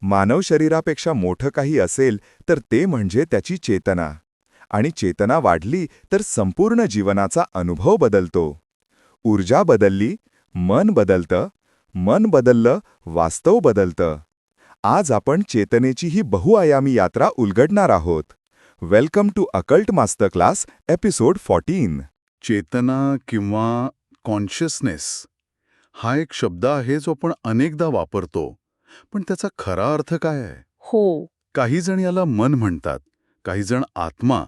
मानव शरीरापेक्षा मोठं काही असेल तर ते म्हणजे त्याची चेतना. आणि चेतना वाढली तर संपूर्ण जीवनाचा अनुभव बदलतो. ऊर्जा बदलली, मन बदलतं, मन बदललं, वास्तव बदलतं. आज आपण चेतनेची ही बहुआयामी यात्रा उलगडणार आहोत. Welcome to occult master class episode 14. चेतना किंवा कॉन्शियसनेस हा एक शब्द आहे जो आपण अनेकदा वापरतो. पण त्याचा खरा अर्थ काय आहे? हो, काही जण याला मन म्हणतात, काही जण आत्मा.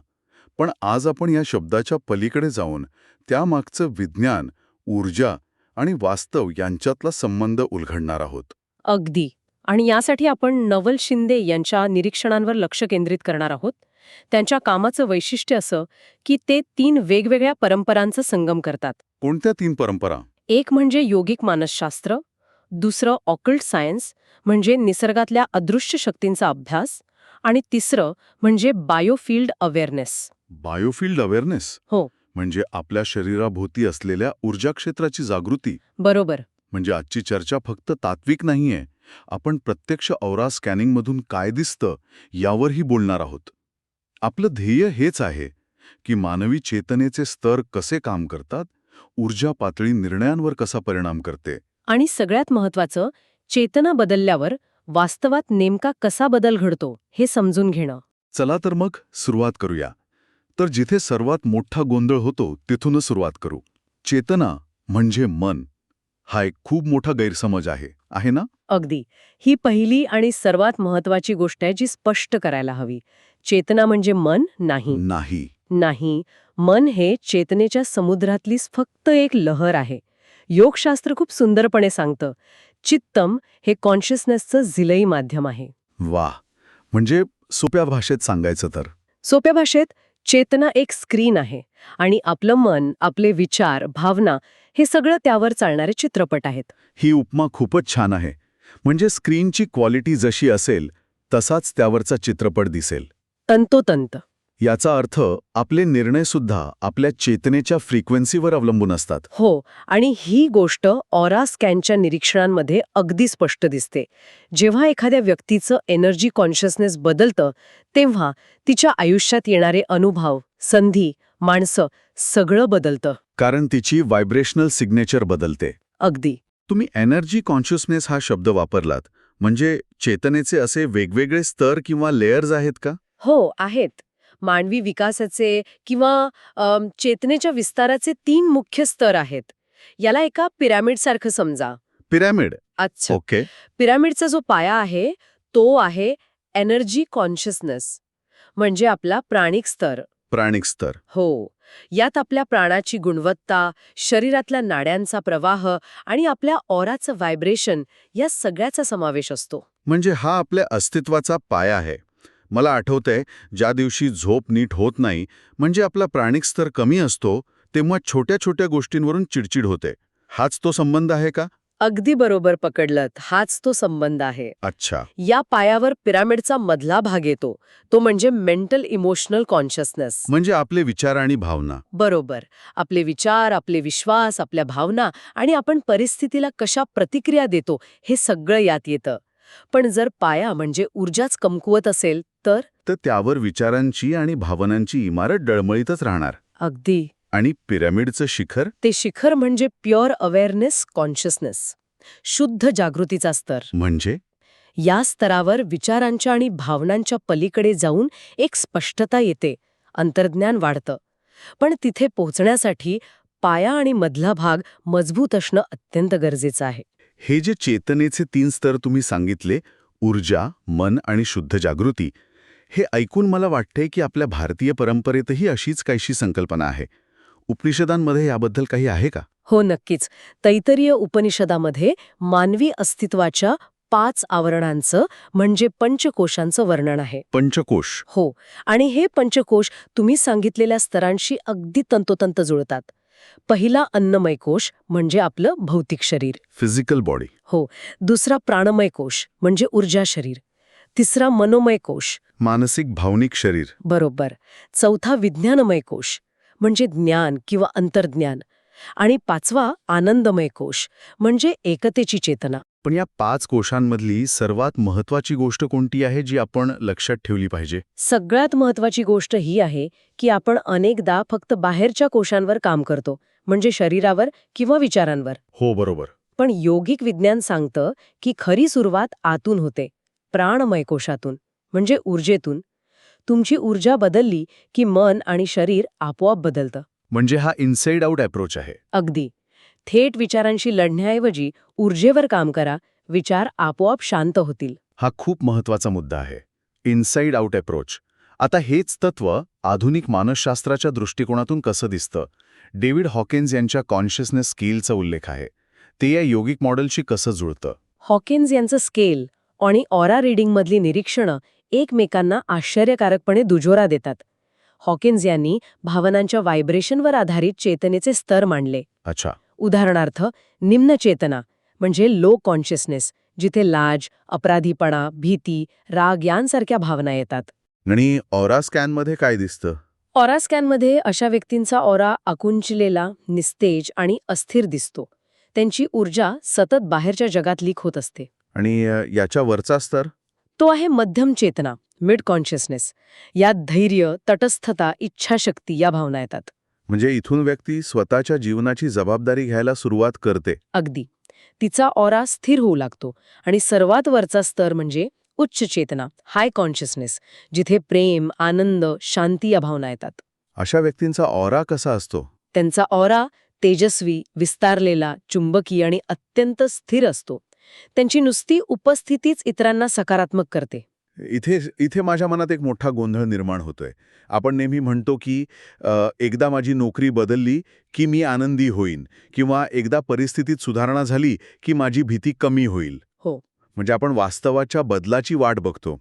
पण आज आपण या शब्दाच्या पलीकडे जाऊन त्यामागचं विज्ञान, ऊर्जा आणि वास्तव यांच्यातला संबंध उलगडणार आहोत. अगदी. आणि यासाठी आपण नवल शिंदे यांच्या निरीक्षणांवर लक्ष केंद्रित करणार आहोत. त्यांच्या कामाचं वैशिष्ट्य असं की ते 3 वेगवेगळ्या परंपरांचा संगम करतात. कोणत्या 3 परंपरा? एक म्हणजे योगिक मानसशास्त्र, दुसरं ऑकल्ट सायन्स म्हणजे निसर्गातल्या अदृश्य शक्तींचा अभ्यास, आणि तिसरं म्हणजे बायोफिल्ड अवेअरनेस. बायोफिल्ड अवेअरनेस हो, म्हणजे आपल्या शरीराभोवती असलेल्या ऊर्जा क्षेत्राची जागृती. बरोबर. म्हणजे आजची चर्चा फक्त तात्विक नाहीये. आपण प्रत्यक्ष औरा स्कॅनिंगमधून काय दिसतं यावरही बोलणार आहोत. आपलं ध्येय हेच आहे की मानवी चेतनेचे स्तर कसे काम करतात, ऊर्जा पातळी निर्णयांवर कसा परिणाम करते. आणि सगळ्यात महत्वाचं, चेतना बदलल्यावर वास्तवात नेमका कसा बदल घडतो हे समजून घेणं. चला तर मग सुरुवात करूया. तर जिथे सर्वात मोठा गोंधळ होतो तिथूनच सुरुवात करू. चेतना म्हणजे मन, हा एक खूप मोठा गैरसमज आहे ना? अगदी. ही पहिली आणि सर्वात महत्वाची गोष्ट आहे जी स्पष्ट करायला हवी. चेतना म्हणजे मन नाही. नाही. नाही. मन हे चेतनेच्या समुद्रातली फक्त एक लहर आहे. योगशास्त्र खूप सुंदरपणे सांगतं, चित्तम हे कॉन्शियसनेसचं झिलई माध्यम आहे. वा, म्हणजे सोप्या भाषेत सांगायचं तर सोप्या भाषेत, चेतना एक स्क्रीन आहे आणि आपलं मन, आपले विचार, भावना हे सगळं त्यावर चालणारे चित्रपट आहेत. ही उपमा खूपच छान आहे. म्हणजे स्क्रीनची क्वालिटी जशी असेल तसाच त्यावरचा चित्रपट दिसेल. तंतोतंत. याचा अर्थ आपले निर्णयसुद्धा आपल्या चेतनेच्या फ्रिक्वेन्सीवर अवलंबून असतात. हो, आणि ही गोष्ट ऑरा स्कॅनच्या निरीक्षणांमध्ये अगदी स्पष्ट दिसते. जेव्हा एखाद्या व्यक्तीचं एनर्जी कॉन्शियसनेस बदलतं, तेव्हा तिच्या आयुष्यात येणारे अनुभव, संधी, माणसं सगळं बदलतं. कारण तिची व्हायब्रेशनल सिग्नेचर बदलते. अगदी. तुम्ही एनर्जी कॉन्शियसनेस हा शब्द वापरलात, म्हणजे चेतनेचे असे वेगवेगळे स्तर किंवा लेयर्स आहेत का? हो, आहेत. मानवी विकासाचे किंवा चेतनेच्या विस्ताराचे 3 मुख्य स्तर आहेत. याला एका पिरॅमिडसारखं समजा. पिरॅमिड. अच्छा. ओके. पिरॅमिडचा जो पाया आहे तो आहे एनर्जी कॉन्शियसनेस, म्हणजे आपला प्राणिक स्तर. प्राणिक स्तर. हो. यात आपल्या प्राणाची गुणवत्ता, शरीरातल्या नाड्यांचा प्रवाह आणि आपल्या ऑराचं व्हायब्रेशन या सगळ्याचा समावेश असतो. म्हणजे हा आपल्या अस्तित्वाचा पाया आहे. मला आठवतंय, ज्या दिवशी झोप नीट होत नाही, म्हणजे आपला प्राणिक स्तर कमी असतो, तेव्हा छोट्या छोट्या गोष्टींवरून चिडचिड होते. हाच तो संबंध आहे का? अगदी बरोबर पकडलत. हाच तो संबंध आहे. अच्छा. या पायावर पिरॅमिडचा मधला भाग येतो, तो म्हणजे मेंटल इमोशनल कॉन्शियसनेस. म्हणजे आपले विचार आणि भावना. बरोबर. आपले विचार, आपले विश्वास, आपल्या भावना आणि आपण परिस्थितीला कशा प्रतिक्रिया देतो हे सगळं यात येतं. पण जर पाया म्हणजे ऊर्जाच कमकुवत असेल तर त्यावर विचारांची आणि भावनांची इमारत डळमळीतच राहणार. अगदी. आणि पिरॅमिडचं शिखर? ते शिखर म्हणजे प्युअर अवेअरनेस कॉन्शियसनेस, शुद्ध जागृतीचा स्तर. म्हणजे या स्तरावर विचारांच्या आणि भावनांच्या पलीकडे जाऊन एक स्पष्टता येते, अंतर्ज्ञान वाढतं. पण तिथे पोहोचण्यासाठी पाया आणि मधला भाग मजबूत असणं अत्यंत गरजेचं आहे. हे जे चेतनेचे 3 स्तर तुम्ही सांगितले, ऊर्जा, मन आणि शुद्ध जागृती, हे ऐकून मला वाटते की आपल्या भारतीय परंपरेतही अशीच काहीशी संकल्पना आहे. उपनिषदांमध्ये याबद्दल काही आहे का? हो, नक्कीच. तैत्तिरीय उपनिषदामध्ये मानवी अस्तित्वाच्या 5 आवरणांचं म्हणजे पंचकोशांचं वर्णन आहे. पंचकोश. हो, आणि हे पंचकोश तुम्ही सांगितलेल्या स्तरांशी अगदी तंतोतंत जुळतात. पहिला अन्नमय कोश म्हणजे आपलं भौतिक शरीर. Physical body. हो. दुसरा प्राणमय कोश म्हणजे ऊर्जा शरीर. तिसरा मनोमय कोश. मानसिक भावनिक शरीर. बरोबर. चौथा विज्ञानमय कोश म्हणजे ज्ञान किंवा अंतर्ज्ञान. आणि 5वा आनंदमय कोश म्हणजे एकतेची चेतना. पण या 5 कोशांमधली सर्वात महत्वाची गोष्ट कोणती आहे जी आपण लक्षात ठेवली पाहिजे? सगळ्यात महत्वाची गोष्ट ही आहे की आपण अनेकदा फक्त बाहेरच्या कोशांवर काम करतो, म्हणजे शरीरावर किंवा विचारांवर. हो, बरोबर. पण योगिक विज्ञान सांगतं की खरी सुरुवात आतून होते, प्राणमय कोशातून, म्हणजे ऊर्जेतून. तुमची ऊर्जा बदलली की मन आणि शरीर आपोआप बदलतं. म्हणजे हा इनसाइड आउट अप्रोच आहे. अगदी. थेट विचारांशी लढण्याऐवजी ऊर्जेवर काम करा, विचार आपोआप शांत होतील. हा खूप महत्वाचा मुद्दा आहे. Inside out approach. आता हेच तत्व आधुनिक मानसशास्त्राच्या दृष्टिकोनातून कसं दिसतं? डेव्हिड हॉकिन्स यांच्या कॉन्शियसनेस स्केलचा उल्लेख आहे. ते या योगिक मॉडेलशी कसं जुळतं? हॉकिन्स यांचं स्केल आणि ऑरा रिडिंगमधली निरीक्षणं एकमेकांना आश्चर्यकारकपणे दुजोरा देतात. हॉकिन्स यांनी भावनांच्या व्हायब्रेशनवर आधारित चेतनेचे स्तर मांडले. अच्छा. उदाहरणार्थ, निम्न चेतना म्हणजे लो कॉन्शियसनेस, जिथे लाज, अपराधीपणा, भीती, राग यांसारख्या भावना येतात. आणि ऑरा स्कॅनमध्ये काय दिसतं? ऑरा स्कॅनमध्ये अशा व्यक्तींचा ऑरा आकुंचलेला, निस्तेज आणि अस्थिर दिसतो. त्यांची ऊर्जा सतत बाहेरच्या जगात लीक होत असते. आणि याच्या वरचा स्तर? तो आहे मध्यम चेतना, मिड कॉन्शियसनेस. यात धैर्य, तटस्थता, इच्छाशक्ती या भावना येतात. म्हणजे इथून व्यक्ती स्वतःच्या जीवनाची जबाबदारी घ्यायला सुरुवात करते. अगदी. तिचा ऑरा स्थिर होऊ लागतो. आणि सर्वात वरचा स्तर म्हणजे उच्च चेतना, हाय कॉन्शियसनेस, जिथे प्रेम, आनंद, शांती या भावना येतात. अशा व्यक्तींचा ऑरा कसा असतो? त्यांचा ऑरा तेजस्वी, विस्तारलेला, चुंबकीय आणि अत्यंत स्थिर असतो. त्यांची नुसती उपस्थितीच इतरांना सकारात्मक करते. इथे माझ्या मनात एक मोठा गोंधळ निर्माण होतोय. आपण नेहमी म्हणतो की एकदा माझी नोकरी बदलली की मी आनंदी होईन, किंवा एकदा परिस्थितीत सुधारणा झाली की माझी भीती कमी होईल. हो. म्हणजे आपण वास्तवाच्या बदलाची वाट बघतो.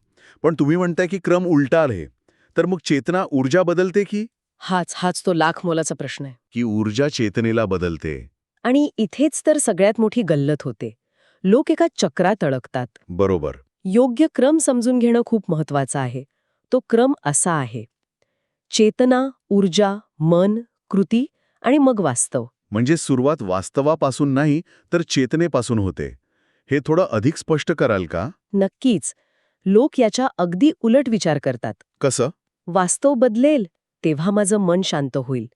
पण तुम्ही म्हणताय की क्रम उलटा आहे. तर मग चेतना ऊर्जा बदलते हाच तो लाख मोलाचा प्रश्न आहे. की ऊर्जा चेतनेला बदलते? आणि इथेच तर सगळ्यात मोठी गल्लत होते. लोक एका चक्रात अडकतात. बरोबर. योग्य क्रम समजून घेणं खूप महत्वाचं आहे. तो क्रम असा आहे: चेतना, ऊर्जा, मन, कृती आणि मग वास्तव. म्हणजे सुरुवात वास्तवापासून नाही तर चेतनेपासून होते. हे थोडं अधिक स्पष्ट कराल का? नक्कीच. लोक याच्या अगदी उलट विचार करतात. कसं? वास्तव बदलेल तेव्हा माझं मन शांत होईल.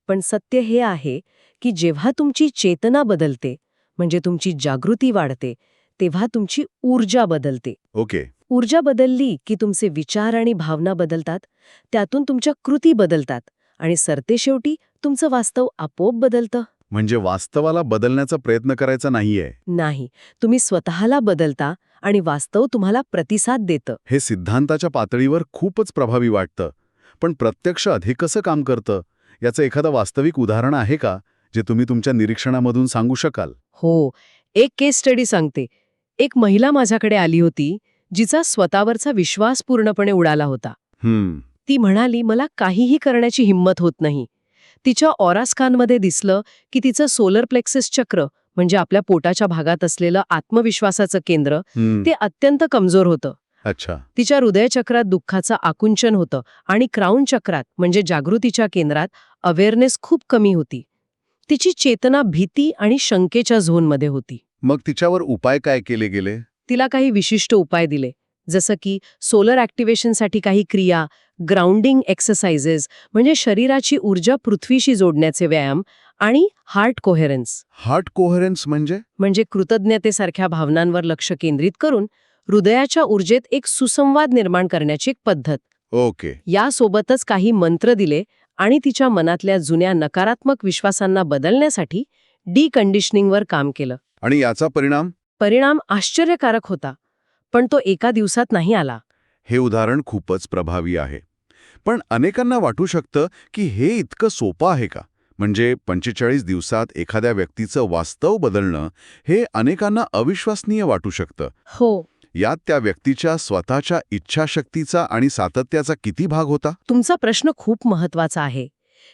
पण सत्य हे आहे की जेव्हा तुमची चेतना बदलते, म्हणजे तुमची जागृती वाढते, तेव्हा तुमची ऊर्जा बदलते. ओके. ऊर्जा बदलली की तुमचे विचार आणि भावना बदलतात, त्यातून तुमच्या कृती बदलतात आणि सरतेशेवटी तुमचं वास्तव आपोआप बदलतं. म्हणजे वास्तवाला बदलण्याचा प्रयत्न करायचा नाहीये. नाही, तुम्ही स्वतःला बदलता आणि वास्तव तुम्हाला प्रतिसाद देतं. हे सिद्धांताच्या पातळीवर खूपच प्रभावी वाटतं. पण प्रत्यक्षात हे कसं काम करतं? याचं एखादं वास्तविक उदाहरण आहे का, जे तुम्ही तुमच्या निरीक्षणामधून सांगू शकाल? हो, एक केस स्टडी सांगते. एक महिला माझ्याकडे आली होती, जिचा स्वतःवरचा विश्वास पूर्णपणे उडाला होता. ती म्हणाली, मला काहीही करण्याची हिंमत होत नाही. तिच्या ऑरा स्कॅनमध्ये दिसलं की तिचं सोलर प्लेक्सस चक्र, म्हणजे आपल्या पोटाच्या भागात असलेलं आत्मविश्वासाचं केंद्र, ते अत्यंत कमजोर होतं. अच्छा. तिच्या हृदयचक्रात दुःखाचं आकुंचन होतं आणि क्राउन चक्रात, म्हणजे जागृतीच्या केंद्रात, अवेअरनेस खूप कमी होती. तिची चेतना भीती आणि शंकेच्या झोनमध्ये होती. मग तिच्यावर उपाय काय केले गेले? तिला काही विशिष्ट उपाय दिले, जसं की सोलर ॲक्टिव्हेशनसाठी काही क्रिया, ग्राउंडिंग एक्सरसाइजेस म्हणजे शरीराची ऊर्जा पृथ्वीशी जोडण्याचे व्यायाम, आणि हार्ट कोहेरन्स. हार्ट कोहेरन्स म्हणजे? कृतज्ञतेसारख्या भावनांवर लक्ष केंद्रित करून हृदयाच्या ऊर्जेत एक सुसंवाद निर्माण करण्याची एक पद्धत. ओके. यासोबतच काही मंत्र दिले आणि तिच्या मनातल्या जुन्या नकारात्मक विश्वासांना बदलण्यासाठी डिकंडिशनिंगवर काम केलं. आणि याचा परिणाम? परिणाम आश्चर्यकारक होता, पण तो एका दिवसात नाही आला. हे उदाहरण खूपच प्रभावी आहे. पण अनेकांना वाटू शकतं की हे इतकं सोपं आहे का? म्हणजे 45 दिवसात एखाद्या व्यक्तीचं वास्तव बदलणं हे अनेकांना अविश्वसनीय वाटू शकतं. हो. यात त्या व्यक्तीच्या स्वतःच्या इच्छाशक्तीचा आणि सातत्याचा किती भाग होता? तुमचा प्रश्न खूप महत्वाचा आहे.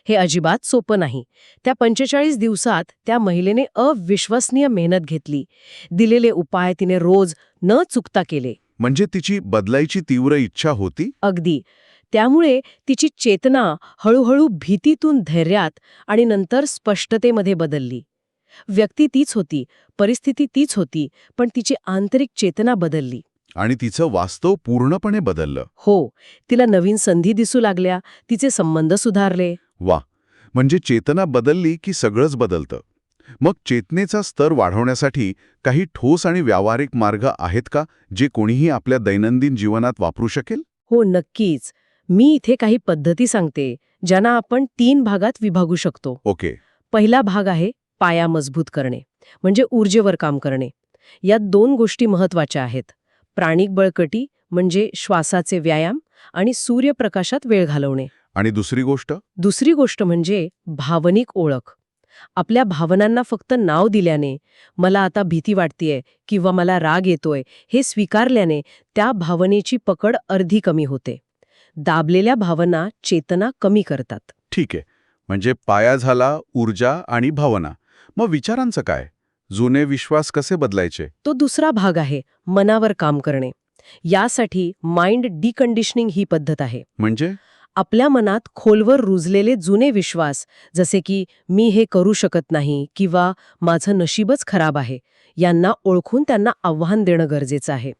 हे अजिबात सोपं नाही. त्या 45 दिवसात त्या महिलेने अविश्वसनीय मेहनत घेतली. दिलेले उपाय तिने रोज न चुकता केले. म्हणजे तिची बदलायची तीव्र इच्छा होती? अगदी. त्यामुळे तिची चेतना हळूहळू भीतीतून धैर्यात आणि नंतर स्पष्टतेमध्ये बदलली. व्यक्ती तीच होती, परिस्थिती तीच होती, पण तिची आंतरिक चेतना बदलली. आणि तिचं वास्तव पूर्णपणे बदललं. हो, तिला नवीन संधी दिसू लागल्या, तिचे संबंध सुधारले. वा, म्हणजे चेतना बदलली की सगळंच बदलतं. मग चेतनेचा स्तर वाढवण्यासाठी काही ठोस आणि व्यावहारिक मार्ग आहेत का, जे कोणीही आपल्या दैनंदिन जीवनात वापरू शकेल? हो, नक्कीच. मी इथे काही पद्धती सांगते, ज्यांना आपण 3 भागात विभागू शकतो. ओके. पहिला भाग आहे पाया मजबूत करणे, म्हणजे ऊर्जेवर काम करणे. यात 2 गोष्टी महत्वाच्या आहेत. प्राणिक बळकटी म्हणजे श्वासाचे व्यायाम आणि सूर्यप्रकाशात वेळ घालवणे. आणि दुसरी गोष्ट? दुसरी गोष्ट म्हणजे भावनिक ओळख. आपल्या भावनांना फक्त नाव दिल्याने, मला आता भीती वाटतेय किंवा मला राग येतोय, हे स्वीकारल्याने त्या भावनेची पकड अर्धी कमी होते. दाबलेल्या भावना चेतना कमी करतात. ठीक आहे. म्हणजे पाया झाला ऊर्जा आणि भावना. मग विचारांचं काय? जुने विश्वास कसे बदलायचे? तो दुसरा भाग आहे मनावर काम करणे. यासाठी माइंड डिकंडिशनिंग ही पद्धत आहे. म्हणजे आपल्या मनात खोलवर रुजलेले जुने विश्वास, जसे की मी हे करू शकत नाही किंवा माझं नशीबच खराब आहे, यांना ओळखून त्यांना आव्हान देणं गरजेचं आहे.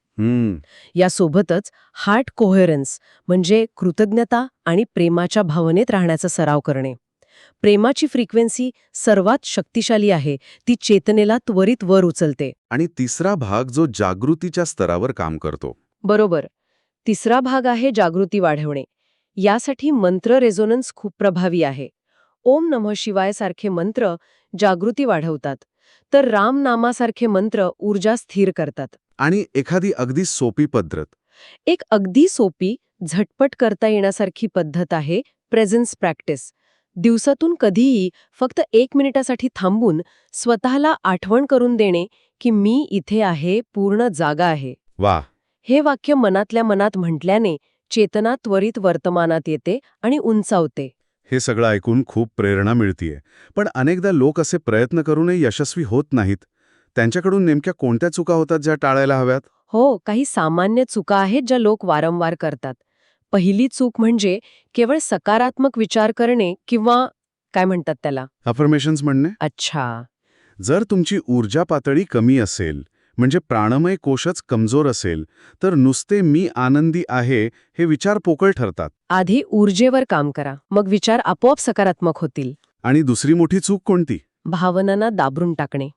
यासोबतच हार्ट कोहेरन्स म्हणजे कृतज्ञता आणि प्रेमाच्या भावनेत राहण्याचा सराव करणे. प्रेमाची फ्रिक्वेन्सी सर्वात शक्तिशाली आहे, ती चेतनेला त्वरित वर उचलते. आणि तिसरा भाग जो जागृतीच्या स्तरावर काम करतो. बरोबर. तिसरा भाग आहे जागृती वाढवणे. यासाठी मंत्र रेझोनन्स खूप प्रभावी आहे. ओम नमः शिवाय सारखे मंत्र जागृती वाढवतात, तर राम नामासारखे मंत्र ऊर्जा स्थिर करतात. आणि एखादी अगदी सोपी पद्धत? एक अगदी सोपी, झटपट करता येण्यासारखी पद्धत आहे प्रेझन्स प्रॅक्टिस. दिवसातून कधीही फक्त 1 मिनिटासाठी थांबून स्वतःला आठवण करून देणे की मी इथे आहे, पूर्ण जागा आहे. वा. हे वाक्य मनातल्या मनात म्हटल्याने चेतना त्वरित वर्तमानात येते आणि उंचावते. हे सगळं ऐकून खूप प्रेरणा मिळतीये. पण अनेकदा लोक असे प्रयत्न करूनही यशस्वी होत नाहीत. त्यांच्याकडून नेमक्या कोणत्या चुका होतात ज्या टाळायला हव्यात? हो, काही सामान्य चुका आहेत ज्या लोक वारंवार करतात. पहिली चूक म्हणजे केवळ सकारात्मक विचार करणे किंवा काय म्हणतात त्याला. अफर्मेशन्स म्हणणे. अच्छा. जर तुमची ऊर्जा पातळी कमी असेल, म्हणजे प्राणमय कोशच कमजोर असेल, तर नुसते मी आनंदी आहे हे विचार पोकळ ठरतात. आधी ऊर्जेवर काम करा, मग विचार आपोआप सकारात्मक होतील. आणि दुसरी मोठी चूक कोणती? भावनांना दाबरून टाकणे.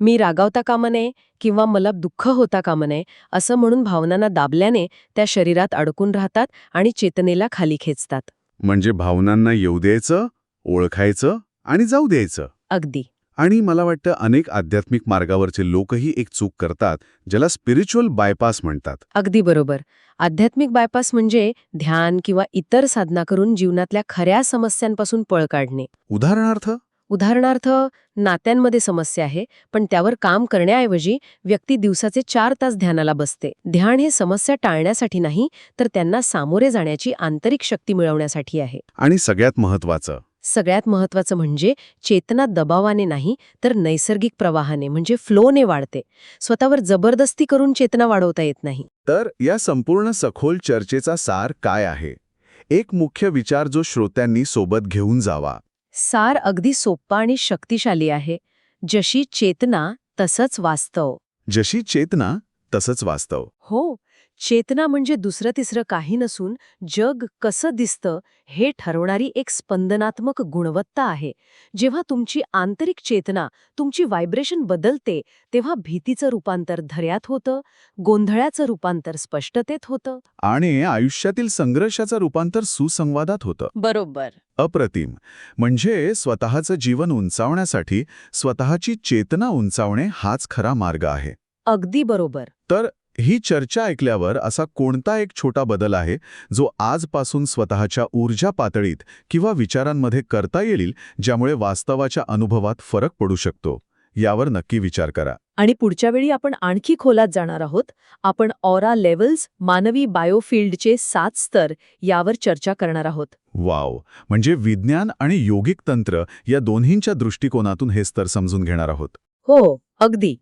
मी रागावता कामा नये किंवा मला दुःख होता कामा नये असं म्हणून भावनांना दाबल्याने त्या शरीरात अडकून राहतात आणि चेतनेला खाली खेचतात. म्हणजे भावनांना येऊ द्यायचं, ओळखायचं आणि जाऊ द्यायचं. अगदी. आणि मला वाटतं अनेक आध्यात्मिक मार्गावरचे लोकही एक चूक करतात, ज्याला स्पिरिच्युअल बायपास म्हणतात. अगदी बरोबर. आध्यात्मिक बायपास म्हणजे ध्यान किंवा इतर साधना करून जीवनातल्या खऱ्या समस्यांपासून पळ काढणे. उदाहरणार्थ नात्यांमध्ये समस्या आहे, पण त्यावर काम करण्याऐवजी व्यक्ती दिवसाचे 4 तास ध्यानाला बसते. ध्यान हे समस्या टाळण्यासाठी नाही, तर त्यांना सामोरे जाण्याची आंतरिक शक्ती मिळवण्यासाठी आहे. आणि सगळ्यात महत्वाचं म्हणजे चेतना दबावाने नाही, तर नैसर्गिक प्रवाहाने म्हणजे फ्लोने वाढते. स्वतःवर जबरदस्ती करून चेतना वाढवता येत नाही. तर या संपूर्ण सखोल चर्चेचा सार काय आहे? एक मुख्य विचार जो श्रोत्यांनी सोबत घेऊन जावा. सार अगदी सोप्पा आणि शक्तिशाली आहे. जशी चेतना तसंच वास्तव. जशी चेतना तसंच वास्तव. हो, चेतना म्हणजे दुसरं तिसरं काही नसून जग कसं दिसतं हे ठरवणारी एक स्पंदनात्मक गुणवत्ता आहे. जेव्हा तुमची आंतरिक चेतना, तुमची व्हायब्रेशन बदलते, तेव्हा भीतीचं रूपांतर धैर्यात होतं, गोंधळाचं रूपांतर स्पष्टतेत होतं. आणि आयुष्यातील संघर्षाचं रूपांतर सुसंवादात होतं. बरोबर. अप्रतिम. म्हणजे स्वतःचं जीवन उंचावण्यासाठी स्वतःची चेतना उंचावणे हाच खरा मार्ग आहे. अगदी बरोबर. तर ही चर्चा ऐकल्यावर असा कोणता एक छोटा बदल आहे जो आजपासून स्वतःच्या ऊर्जा पातळीत किंवा विचारांमध्ये करता येईल, ज्यामुळे वास्तवाच्या अनुभवात फरक पडू शकतो? यावर नक्की विचार करा. आणि पुढच्या वेळी आपण आणखी खोलात जाणार आहोत. आपण ऑरा लेव्हल्स, मानवी बायोफिल्डचे 7 स्तर यावर चर्चा करणार आहोत. वाव. म्हणजे विज्ञान आणि योगिक तंत्र या दोन्हींच्या दृष्टिकोनातून हे स्तर समजून घेणार आहोत. हो, अगदी.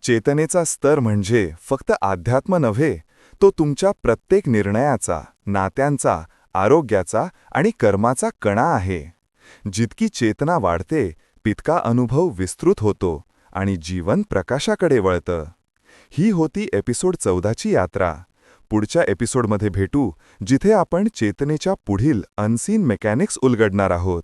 चेतनेचा स्तर म्हणजे फक्त अध्यात्म नव्हे, तो तुमच्या प्रत्येक निर्णयाचा, नात्यांचा, आरोग्याचा आणि कर्माचा कणा आहे. जितकी चेतना वाढते तितका अनुभव विस्तृत होतो आणि जीवन प्रकाशाकडे वळतं. ही होती एपिसोड 14ची यात्रा. पुढच्या एपिसोडमध्ये भेटू, जिथे आपण चेतनेच्या पुढील अनसीन मेकॅनिक्स उलगडणार आहोत.